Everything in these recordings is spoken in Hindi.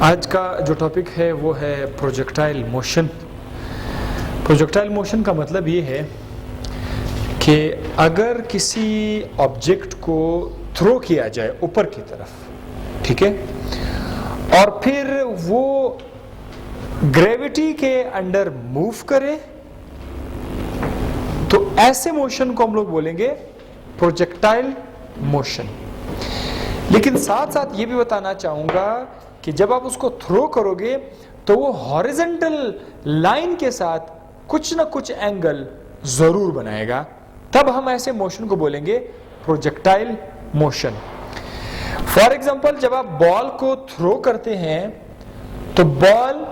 आज का जो टॉपिक है वो है प्रोजेक्टाइल मोशन। प्रोजेक्टाइल मोशन का मतलब ये है कि अगर किसी ऑब्जेक्ट को थ्रो किया जाए ऊपर की तरफ, ठीक है, और फिर वो ग्रेविटी के अंडर मूव करे, तो ऐसे मोशन को हम लोग बोलेंगे प्रोजेक्टाइल मोशन। लेकिन साथ साथ ये भी बताना चाहूंगा कि जब आप उसको थ्रो करोगे तो वो हॉरिजॉन्टल लाइन के साथ कुछ ना कुछ एंगल जरूर बनाएगा, तब हम ऐसे मोशन को बोलेंगे प्रोजेक्टाइल मोशन। फॉर एग्जांपल, जब आप बॉल को थ्रो करते हैं तो बॉल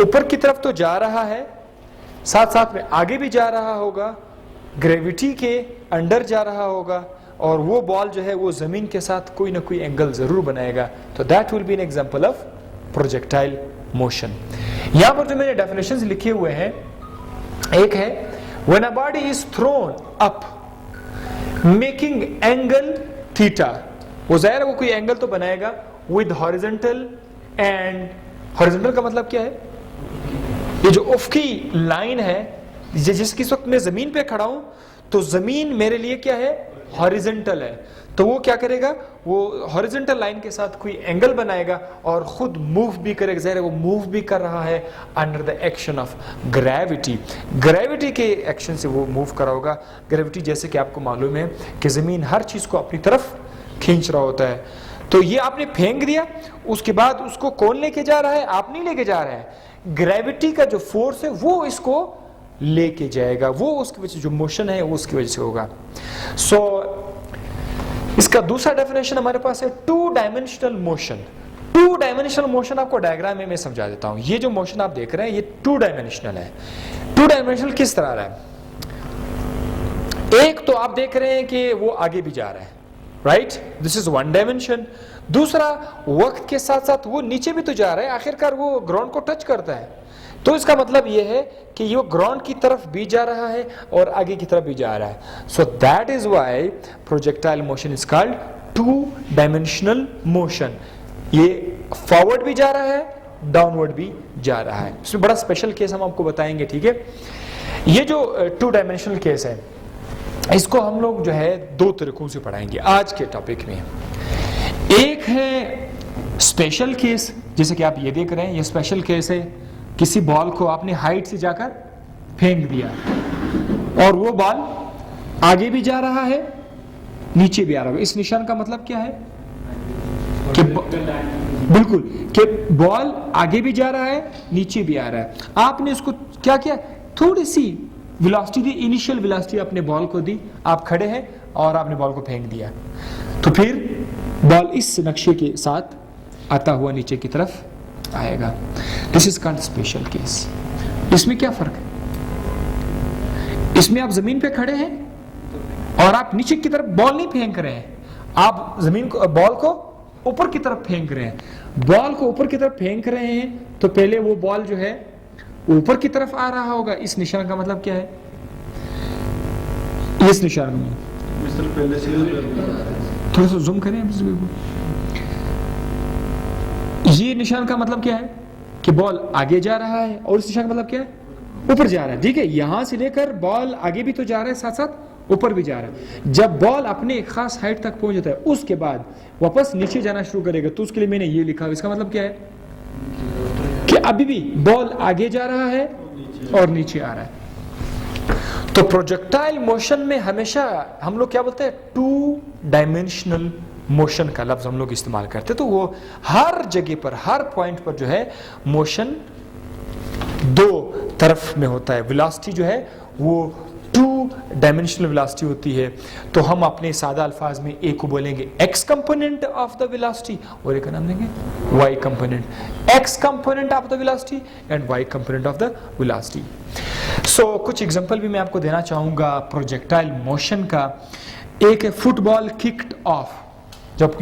ऊपर की तरफ तो जा रहा है, साथ साथ में आगे भी जा रहा होगा, ग्रेविटी के अंडर जा रहा होगा, और वो बॉल जो है वो जमीन के साथ कोई ना कोई एंगल जरूर बनाएगा। तो that will be an example of projectile motion. यहां पर जो मैंने डेफिनेशंस लिखे हुए हैं, एक है when a body is throne up making angle theta, वो जाहिर है वो कोई एंगल तो बनाएगा विद हॉरिजॉन्टल, एंड हॉरिजॉन्टल का मतलब क्या है, ये जो उफकी लाइन है, जिसकी इस वक्त मैं जमीन पे खड़ा हूं तो जमीन मेरे लिए क्या है, हॉरिजॉन्टल है, तो वो क्या करेगा, वो हॉरिजॉन्टल लाइन के साथ कोई एंगल बनाएगा और खुद मूव भी करेगा। ज़ाहिर है वो मूव भी कर रहा है under the action of gravity. Gravity के एक्शन से वो मूव कर रहा होगा। ग्रेविटी जैसे कि आपको मालूम है कि जमीन हर चीज को अपनी तरफ खींच रहा होता है। तो ये आपने फेंक दिया, उसके बाद उसको कौन लेके जा रहा है, आप नहीं लेके जा रहे हैं, ग्रेविटी का जो फोर्स है वो इसको लेके जाएगा, वो उसकी वजह से जो मोशन है वो उसकी वजह से होगा। सो इसका दूसरा डेफिनेशन हमारे पास है two dimensional motion. Two dimensional motion आपको डायग्राम में मैं समझा देता हूं। ये जो मोशन आप देख रहे हैं ये टू डायमेंशनल है। टू डायमेंशनल किस तरह रहा है, एक तो आप देख रहे हैं कि वो आगे भी जा रहा है, right, this is one dimension. दूसरा, वक्त के साथ साथ वो नीचे भी तो जा रहा है, आखिरकार वो ग्राउंड को टच करता है, तो इसका मतलब यह है कि ये ग्राउंड की तरफ भी जा रहा है और आगे की तरफ भी जा रहा है। So that is why projectile motion is called two dimensional motion. ये फॉरवर्ड भी जा रहा है, डाउनवर्ड भी जा रहा है। इसमें बड़ा स्पेशल केस हम आपको बताएंगे, ठीक है। ये जो टू डायमेंशनल केस है इसको हम लोग जो है दो तरीकों से पढ़ाएंगे आज के टॉपिक में। एक है स्पेशल केस, जैसे कि आप ये देख रहे हैं, ये स्पेशल केस है, किसी बॉल को आपने हाइट से जाकर फेंक दिया और वो बॉल आगे भी जा रहा है, नीचे भी आ रहा है। इस निशान का मतलब क्या है कि बिल्कुल कि बॉल आगे भी जा रहा है, नीचे भी आ रहा है। आपने उसको क्या किया, थोड़ी सी वेलोसिटी दी, इनिशियल वेलोसिटी अपने बॉल को दी, आप खड़े हैं और आपने बॉल को फेंक दिया, तो फिर बॉल इस नक्शे के साथ आता हुआ नीचे की तरफ आएगा। This is called special case. इसमें क्या फर्क है, इसमें आप जमीन पे खड़े हैं और आप नीचे की तरफ बॉल नहीं फेंक रहे हैं, आप जमीन को, बॉल को ऊपर की तरफ फेंक रहे हैं। बॉल को ऊपर की तरफ फेंक रहे हैं तो पहले वो बॉल जो है ऊपर की तरफ आ रहा होगा। इस निशान का मतलब क्या है, इस निशान में थोड़ा सा जूम करें, ये निशान का मतलब क्या है कि बॉल आगे जा रहा है, और इस निशान का मतलब क्या है, ऊपर जा रहा है, ठीक है। यहां से लेकर बॉल आगे भी तो जा रहा है, साथ साथ ऊपर भी जा रहा है। जब बॉल अपने एक खास हाइट तक पहुंच जाता है उसके बाद वापस नीचे जाना शुरू करेगा, तो उसके लिए मैंने ये लिखा। इसका मतलब क्या है कि अभी भी बॉल आगे जा रहा है और नीचे आ रहा है। तो प्रोजेक्टाइल मोशन में हमेशा हम लोग क्या बोलते हैं, टू डायमेंशनल मोशन का लफ्ज हम लोग इस्तेमाल करते हैं। तो वो हर जगह पर, हर पॉइंट पर जो है मोशन दो तरफ में होता है। वेलोसिटी जो है वो टू डायमेंशनल वेलोसिटी होती है। तो हम अपने सादा अल्फाज में एक को बोलेंगे x component of the velocity और एक का नाम देंगे y component. X component of the velocity and y component of the velocity. So कुछ एग्जांपल भी मैं आपको देना चाहूंगा प्रोजेक्टाइल मोशन का। एक है फुटबॉल किक्ड ऑफ। जब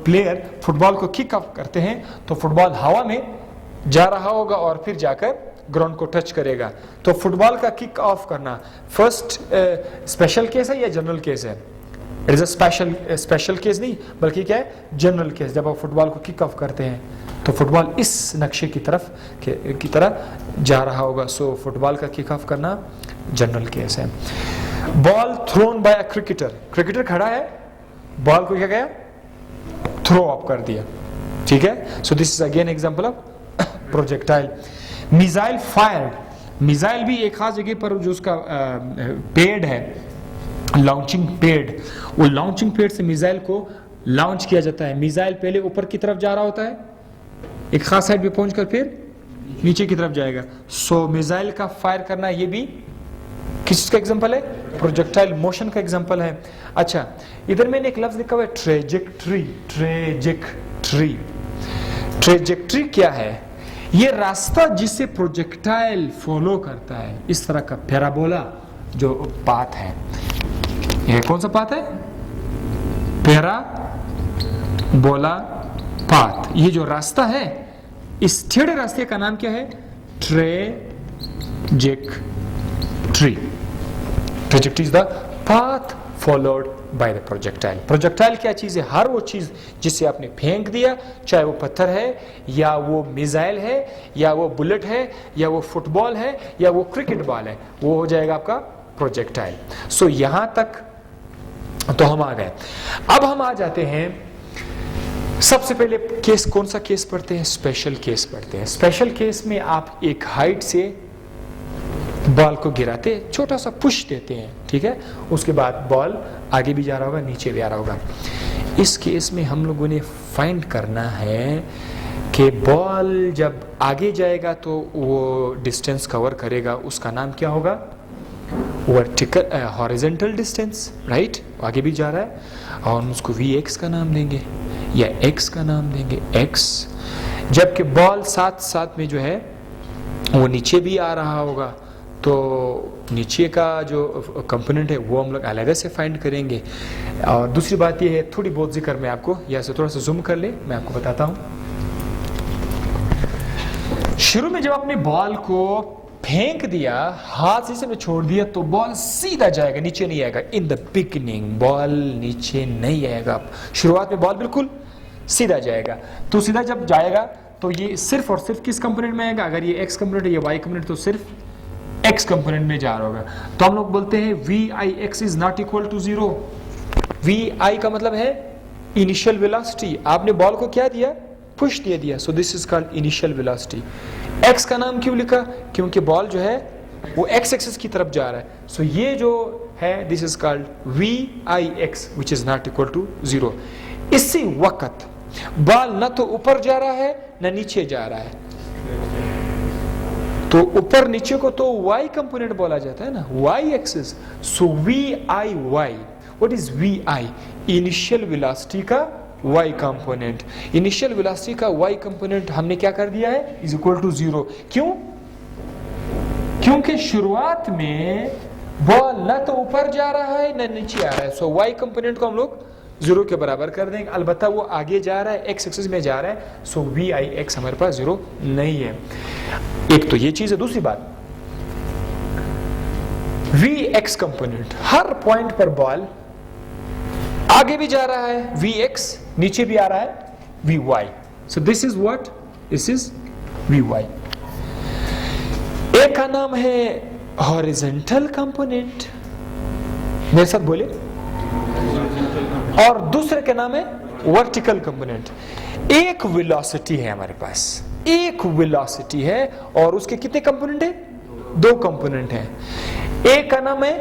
प्लेयर फुटबॉल को किक ऑफ करते हैं तो फुटबॉल हवा में जा रहा होगा और फिर जाकर ग्राउंड को टच करेगा। तो फुटबॉल का किक ऑफ करना फर्स्ट स्पेशल केस है या जनरल केस है, it is a special case नहीं, बल्कि क्या है, जनरल केस। जब आप फुटबॉल को किक ऑफ करते हैं तो फुटबॉल इस नक्शे की तरह जा रहा होगा। सो फुटबॉल का किक ऑफ करना जनरल केस है। Ball thrown by a cricketer, cricketer खड़ा है, बॉल को क्या गया, थ्रो ऑफ कर दिया, ठीक है। So this is again example of projectile. Missile fired, missile भी एक खास जगह पर जो उसका पेड़ है, लॉन्चिंग पेड, वो लॉन्चिंग पेड से मिसाइल को लॉन्च किया जाता है। मिसाइल पहले ऊपर की तरफ जा रहा होता है, एक खास साइड पे पहुंचकर फिर नीचे की तरफ जाएगा। सो मिसाइल का फायर करना ये भी किस का एग्जांपल है, प्रोजेक्टाइल मोशन का एग्जांपल है। अच्छा, इधर मैंने एक लफ्ज लिखा हुआ है ट्रेजेक्ट्री, ट्रेजेक्ट्री। ट्रेजेक्ट्री क्या है, ये रास्ता जिसे प्रोजेक्टाइल फॉलो करता है, इस तरह का पैराबोला जो पाथ है। ये कौन सा पाथ है, पैराबोला पाथ। ये जो रास्ता है, इस टेढ़े रास्ते का नाम क्या है, trajectory. Trajectory is the path followed by the projectile. Projectile क्या चीज है, हर वो चीज जिसे आपने फेंक दिया, चाहे वो पत्थर है या वो मिसाइल है या वो बुलेट है या वो फुटबॉल है या वो क्रिकेट बॉल है, वो हो जाएगा आपका प्रोजेक्टाइल। सो यहां तक तो हम आ गए। अब हम आ जाते हैं, सबसे पहले केस, कौन सा केस पढ़ते हैं, स्पेशल केस पढ़ते हैं। स्पेशल केस में आप एक हाइट से बॉल को गिराते, छोटा सा पुश देते हैं, ठीक है, उसके बाद बॉल आगे भी जा रहा होगा, नीचे भी आ रहा होगा। इस केस में हम लोगों ने फाइंड करना है कि बॉल जब आगे जाएगा तो वो डिस्टेंस कवर करेगा, उसका नाम क्या होगा, वर्टिकल हॉरिजॉन्टल डिस्टेंस, राइट, आगे भी जा रहा है, और हम उसको Vx का नाम देंगे या x का नाम देंगे, x। जबकि बॉल साथ साथ में जो है वो नीचे भी आ रहा होगा, तो नीचे का जो कंपोनेंट है वो हम लोग अलग से फाइंड करेंगे। और दूसरी बात ये है, थोड़ी बहुत जिक्र मैं आपको, या से थोड़ा सा जूम कर ले, मैं आपको बताता हूँ। शुरू में जब आपने बॉल को फेंक दिया, हाथ से इसने छोड़ दिया, तो बॉल सीधा जाएगा, नीचे नहीं आएगा। इन द बिगिनिंग बॉल नीचे नहीं आएगा, शुरुआत में बॉल बिल्कुल सीधा जाएगा। तो सीधा जब जाएगा तो ये सिर्फ और सिर्फ किस कंपोनेंट में आएगा, अगर ये एक्स कंपोनेंट है या वाई कंपोनेंट, तो सिर्फ एक्स कंपोनेंट में जा रहा होगा। तो हम लोग बोलते हैं Vix is not equal to 0। Vi का मतलब है इनिशियल वेलोसिटी, आपने बॉल को क्या दिया, पुश दे दिया, so this is called initial velocity. X का नाम क्यों लिखा, क्योंकि बॉल जो है वो एक्स एक्सिस की तरफ जा रहा है। सो ये जो है this is called Vix which is not equal to 0। इसी वक्त बॉल न तो ऊपर जा रहा है न नीचे जा रहा है, तो ऊपर नीचे को तो y कंपोनेंट बोला जाता है ना, y axis. So Viy, what is Vi, initial velocity का y कंपोनेंट। इनिशियल वेलोसिटी का y कंपोनेंट हमने क्या कर दिया है, इज इक्वल टू 0। क्यों, क्योंकि शुरुआत में बॉल न तो ऊपर जा रहा है न नीचे आ रहा है। सो y कंपोनेंट को हम लोग 0 के बराबर कर देंगे। अलबत्ता वो आगे जा रहा है, x एक्सिस में जा रहा है, सो Vix हमारे पास 0 नहीं है। एक तो ये चीज है। दूसरी बात, Vx कंपोनेंट, हर पॉइंट पर बॉल आगे भी जा रहा है Vx, नीचे भी आ रहा है Vy। So this is what, this is Vy। एक का नाम है हॉरिजॉन्टल कंपोनेंट, मेरे साथ बोले, और दूसरे का नाम है वर्टिकल कंपोनेंट। एक वेलोसिटी है हमारे पास, एक वेलोसिटी है और उसके कितने कंपोनेंट है, 2 कंपोनेंट हैं। एक का नाम है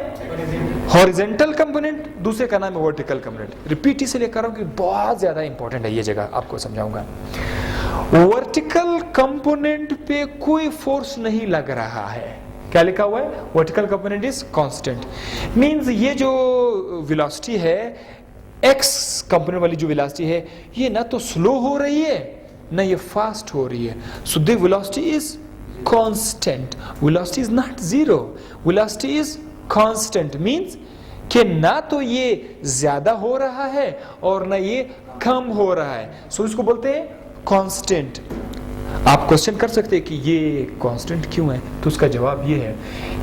हॉरिजॉन्टल कंपोनेंट, दूसरे का नाम है वर्टिकल कंपोनेंट। रिपीट इसलिए कर रहा हूं कि बहुत ज्यादा इंपॉर्टेंट है ये जगह, आपको समझाऊंगा। वर्टिकल कंपोनेंट पे कोई फोर्स नहीं लग रहा है, क्या लिखा हुआ है, vertical component is constant. Means ये जो वेलोसिटी है, एक्स कंपोनेंट वाली जो वेलोसिटी है, ये ना तो स्लो हो रही है ना ये फास्ट हो रही है। So the velocity is constant, velocity is not 0, velocity is constant. Means कि ना तो ये ज्यादा हो रहा है और ना ये कम हो रहा है। सो इसको बोलते हैं कांस्टेंट। आप क्वेश्चन कर सकते हैं कि ये कांस्टेंट क्यों है, तो उसका जवाब ये है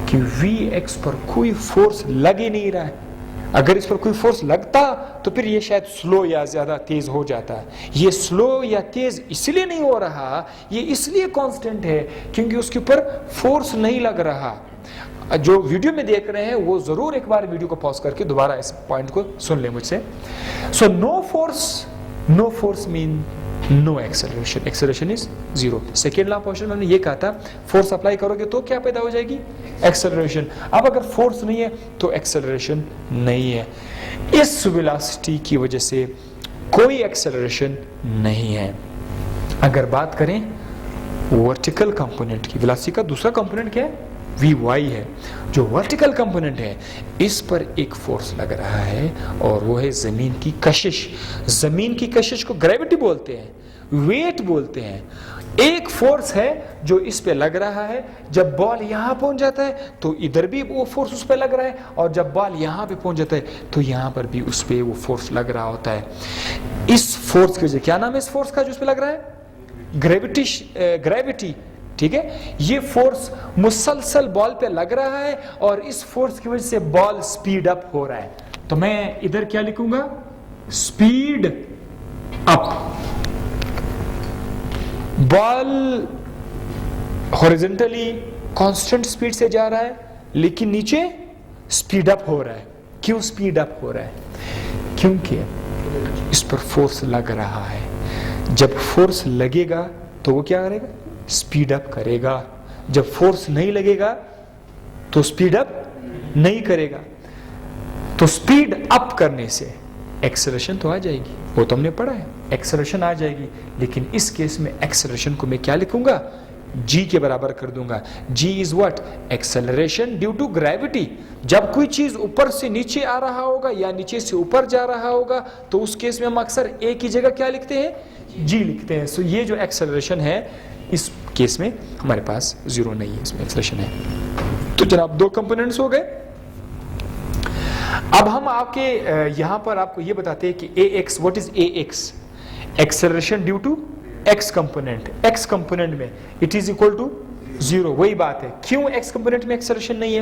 कि Vx पर कोई फोर्स लग ही नहीं रहा है, अगर इस पर कोई फोर्स लगता तो फिर ये शायद स्लो या ज्यादा तेज हो जाता। ये स्लो या तेज इसलिए नहीं हो रहा, ये इसलिए कांस्टेंट है क्योंकि उसके ऊपर फोर्स नहीं लग रहा। जो वीडियो में देख रहे हैं वो जरूर एक बार वीडियो को पॉज करके दोबारा इस पॉइंट को सुन ले मुझसे। So no force mean no acceleration, acceleration is zero. Second law of motion में हमने ये कहा था फोर्स अप्लाई करोगे तो क्या पैदा हो जाएगी, एक्सेलरेशन। अब अगर फोर्स नहीं है तो एक्सेलरेशन नहीं है। इस वेलोसिटी की वजह से कोई एक्सेलरेशन नहीं है। अगर बात करें वर्टिकल कंपोनेंट की, वेलोसिटी का दूसरा कंपोनेंट क्या है, Vy है। जो वर्टिकल कंपोनेंट है इस पर एक फोर्स लग रहा है और वो है जमीन की कशिश। जमीन की कशिश को ग्रेविटी बोलते हैं, वेट बोलते हैं। एक फोर्स है जो इस पे लग रहा है। जब बॉल यहां पहुंच जाता है तो इधर भी वो फोर्स उस पे लग रहा है, और जब बॉल यहां पे पहुंच जाता है तो यहां पर भी उस पे वो फोर्स लग रहा होता है। इस फोर्स की वजह, क्या नाम है इस फोर्स का जो उस पे लग रहा है, ग्रेविटी। ठीक है, ये फोर्स मुसलसल बॉल पे लग रहा है और इस फोर्स की वजह से बॉल स्पीड अप हो रहा है। तो मैं इधर क्या लिखूंगा, speed up. Ball horizontally constant speed से जा रहा है लेकिन नीचे स्पीड अप हो रहा है। क्यों स्पीड अप हो रहा है, क्योंकि इस पर फोर्स लग रहा है। जब फोर्स लगेगा तो वो क्या करेगा, स्पीड अप करेगा। जब फोर्स नहीं लगेगा तो स्पीड अप नहीं करेगा। तो स्पीड अप करने से एक्सेलरेशन तो आ जाएगी, वो तो हमने पढ़ा है, एक्सेलरेशन आ जाएगी। लेकिन इस केस में एक्सेलरेशन को मैं क्या लिखूंगा, g के बराबर कर दूंगा। g is what, acceleration due to gravity. जब कोई चीज ऊपर से नीचे आ रहा होगा या नीचे से ऊपर जा रहा होगा तो उस केस में हम अक्सर a की जगह क्या लिखते हैं, g लिखते हैं। सो ये जो एक्सेलरेशन है इस केस में हमारे पास जीरो नहीं है, इसमें एक्सेलरेशन है। तो जनाब दो कंपोनेंट्स हो गए। अब हम आपके यहां पर आपको ये बताते हैं कि ax, what is ax, acceleration due to x component. x component में it is equal to zero. वही बात है, क्यों x कंपोनेंट में एक्सेलरेशन नहीं है,